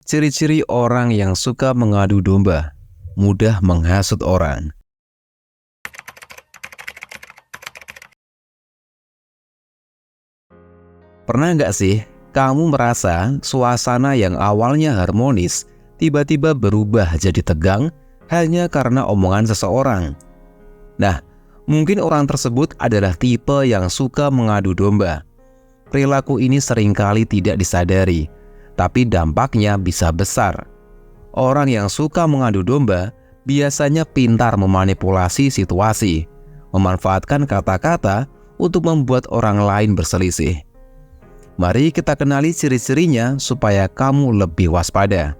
Ciri-ciri orang yang suka mengadu domba, mudah menghasut orang. Pernah nggak sih kamu merasa suasana yang awalnya harmonis tiba-tiba berubah jadi tegang hanya karena omongan seseorang? Nah, mungkin orang tersebut adalah tipe yang suka mengadu domba. Perilaku ini seringkali tidak disadari, tapi dampaknya bisa besar. Orang yang suka mengadu domba biasanya pintar memanipulasi situasi, memanfaatkan kata-kata untuk membuat orang lain berselisih. Mari kita kenali ciri-cirinya supaya kamu lebih waspada.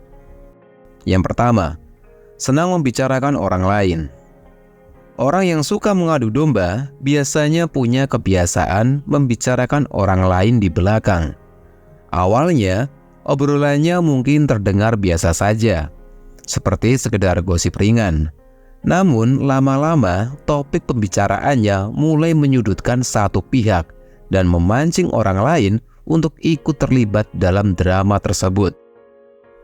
Yang pertama, senang membicarakan orang lain. Orang yang suka mengadu domba biasanya punya kebiasaan membicarakan orang lain di belakang. Awalnya, obrolannya mungkin terdengar biasa saja, seperti sekedar gosip ringan. Namun, lama-lama topik pembicaraannya mulai menyudutkan satu pihak dan memancing orang lain untuk ikut terlibat dalam drama tersebut.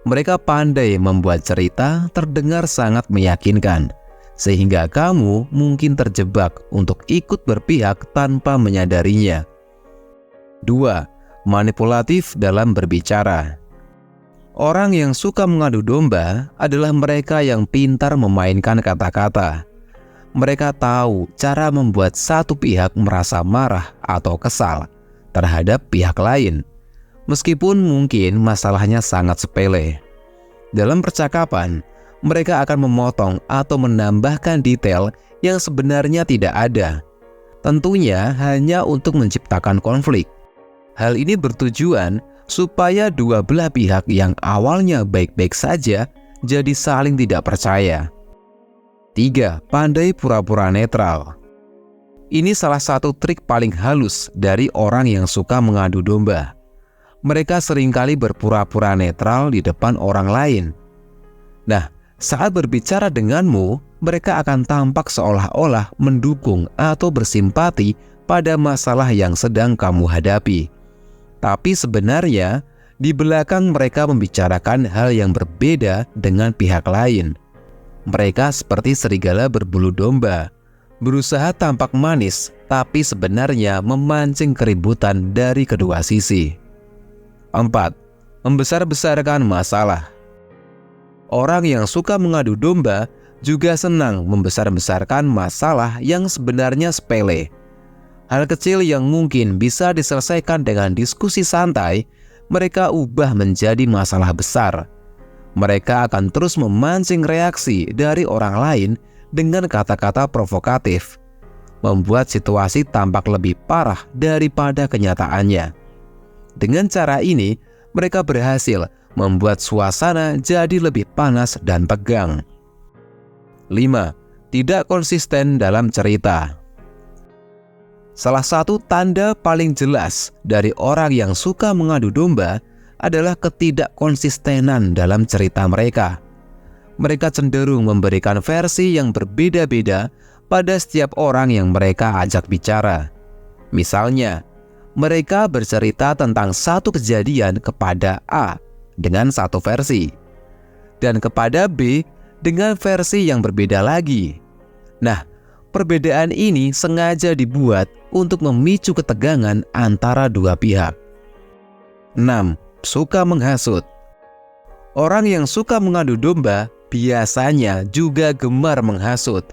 Mereka pandai membuat cerita terdengar sangat meyakinkan, sehingga kamu mungkin terjebak untuk ikut berpihak tanpa menyadarinya. 2. Manipulatif dalam berbicara. Orang yang suka mengadu domba adalah mereka yang pintar memainkan kata-kata. Mereka tahu cara membuat satu pihak merasa marah atau kesal terhadap pihak lain, meskipun mungkin masalahnya sangat sepele. Dalam percakapan, mereka akan memotong atau menambahkan detail yang sebenarnya tidak ada, tentunya hanya untuk menciptakan konflik. Hal ini bertujuan supaya dua belah pihak yang awalnya baik-baik saja jadi saling tidak percaya. 3. Pandai pura-pura netral. Ini salah satu trik paling halus dari orang yang suka mengadu domba. Mereka seringkali berpura-pura netral di depan orang lain. Nah, saat berbicara denganmu, mereka akan tampak seolah-olah mendukung atau bersimpati pada masalah yang sedang kamu hadapi. Tapi sebenarnya, di belakang mereka membicarakan hal yang berbeda dengan pihak lain. Mereka seperti serigala berbulu domba, berusaha tampak manis, tapi sebenarnya memancing keributan dari kedua sisi. 4. Membesar-besarkan masalah. Orang yang suka mengadu domba juga senang membesar-besarkan masalah yang sebenarnya sepele. Hal kecil yang mungkin bisa diselesaikan dengan diskusi santai, mereka ubah menjadi masalah besar. Mereka akan terus memancing reaksi dari orang lain dengan kata-kata provokatif, membuat situasi tampak lebih parah daripada kenyataannya. Dengan cara ini, mereka berhasil membuat suasana jadi lebih panas dan tegang. 5. Tidak konsisten dalam cerita. Salah satu tanda paling jelas dari orang yang suka mengadu domba adalah ketidakkonsistenan dalam cerita mereka. Mereka cenderung memberikan versi yang berbeda-beda pada setiap orang yang mereka ajak bicara. Misalnya, mereka bercerita tentang satu kejadian kepada A dengan satu versi, dan kepada B dengan versi yang berbeda lagi. Nah, perbedaan ini sengaja dibuat untuk memicu ketegangan antara dua pihak. 6. Suka menghasut. Orang yang suka mengadu domba biasanya juga gemar menghasut.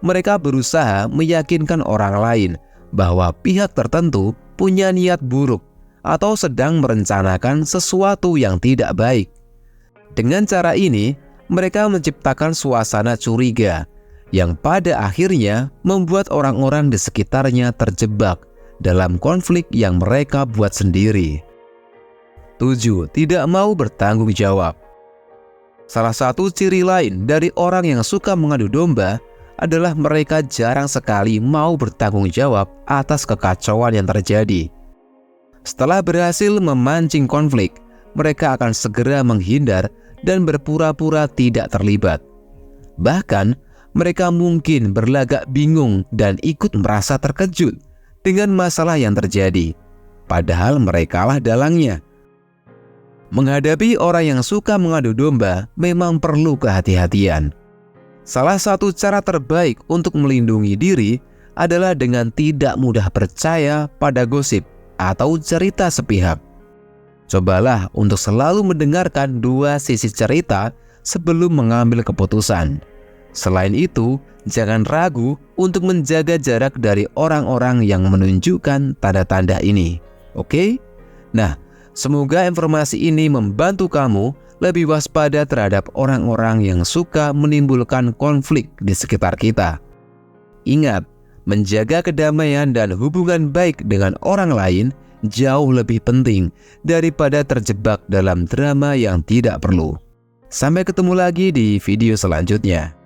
Mereka berusaha meyakinkan orang lain bahwa pihak tertentu punya niat buruk atau sedang merencanakan sesuatu yang tidak baik. Dengan cara ini, mereka menciptakan suasana curiga yang pada akhirnya membuat orang-orang di sekitarnya terjebak dalam konflik yang mereka buat sendiri. 7. Tidak mau bertanggung jawab. Salah satu ciri lain dari orang yang suka mengadu domba adalah mereka jarang sekali mau bertanggung jawab atas kekacauan yang terjadi. Setelah berhasil memancing konflik, mereka akan segera menghindar dan berpura-pura tidak terlibat. Bahkan, mereka mungkin berlagak bingung dan ikut merasa terkejut dengan masalah yang terjadi, padahal merekalah dalangnya. Menghadapi orang yang suka mengadu domba memang perlu kehati-hatian. Salah satu cara terbaik untuk melindungi diri adalah dengan tidak mudah percaya pada gosip atau cerita sepihak. Cobalah untuk selalu mendengarkan dua sisi cerita sebelum mengambil keputusan. Selain itu, jangan ragu untuk menjaga jarak dari orang-orang yang menunjukkan tanda-tanda ini. Oke? Nah, semoga informasi ini membantu kamu lebih waspada terhadap orang-orang yang suka menimbulkan konflik di sekitar kita. Ingat, menjaga kedamaian dan hubungan baik dengan orang lain jauh lebih penting daripada terjebak dalam drama yang tidak perlu. Sampai ketemu lagi di video selanjutnya.